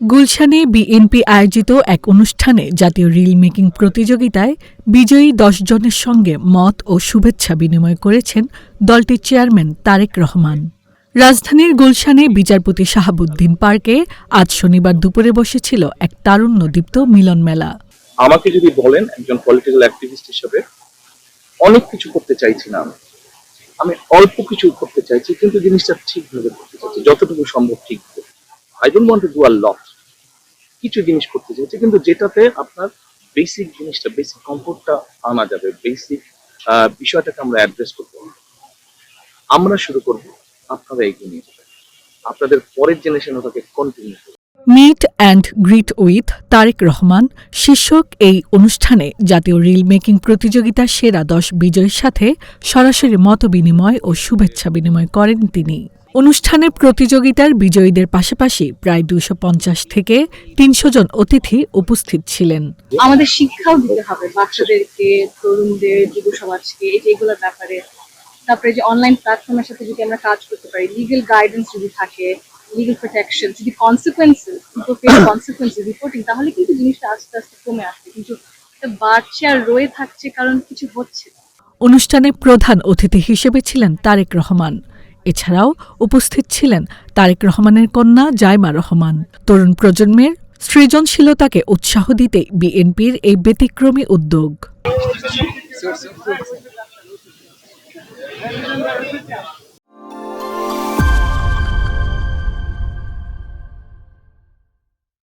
গুলশানে বিএনপি আয়োজিত এক অনুষ্ঠানে জাতীয় রিল মেকিং প্রতিযোগিতায় বিজয়ী ১০ জনের সঙ্গে মত ও শুভেচ্ছা বিনিময় করেছেন দলটির চেয়ারম্যান তারেক রহমান। রাজধানীর গুলশানে বিচারপতি শাহাবুদ্দিন পার্কে আজ শনিবার দুপুরে বসেছিল এক তারুণ্যদীপ্ত মিলন মেলা। আমাকে যদি বলেন একজন পলিটিক্যাল অ্যাক্টিভিস্ট হিসেবে অনেক কিছু করতে চাইছি না, আমি অল্প কিছু করতে চাইছি, কিন্তু জিনিসটা ঠিকভাবে করতে চাইছি, যতটুকু সম্ভব ঠিক। I don't want to do a lot. কিছু জিনিস করতে চাইছি, কিন্তু যেটাতে আপনার বেসিক জিনিসটা, বেসিক কমফোর্টটা আনা যাবে, বেসিক বিষয়টাকে আমরা অ্যাড্রেস করতে হবে। আমরা শুরু করব, আপনারা এগিয়ে নিয়ে যাবেন, আপনাদের পরের জেনারেশন ওটাকে কন্টিনিউ করবে। Meet and greet with Tarique Rahman শীর্ষক এই অনুষ্ঠানে জাতীয় রিল মেকিং প্রতিযোগিতার সেরা ১০ বিজয়ীর সাথে সরাসরি মতবিনিময় ও শুভেচ্ছা বিনিময় করেন তিনি। অনুষ্ঠানে প্রতিযোগিতার বিজয়ীদের পাশাপাশি প্রায় ২৫০ থেকে ৩০০ জন অতিথি উপস্থিত ছিলেন। আমাদের শিক্ষাও দিতে হবে বাচ্চাদেরকে, তরুণদের, যুব সমাজকে এগুলোর ব্যাপারে। তারপরে যে অনলাইন প্ল্যাটফর্মের সাথে যদি আমরা কাজ করতে পারি, লিগ্যাল গাইডেন্স যদি থাকে, লিগ্যাল প্রোটেকশন, যদি কনসিকুয়েন্সেস রিপোর্টিং, তাহলে কিন্তু জিনিসটা আস্তে আস্তে কমে আসবে। কিন্তু একটা বাড়ছে আর রয়ে থাকছে কারণ কিছু হচ্ছে না। অনুষ্ঠানে প্রধান অতিথি হিসেবে ছিলেন তারেক রহমান। এছাড়াও উপস্থিত ছিলেন তারেক রহমানের কন্যা জাইমা রহমান। তরুণ প্রজন্মের সৃজনশীলতাকে উৎসাহ দিতে বিএনপির এই ব্যতিক্রমী উদ্যোগ।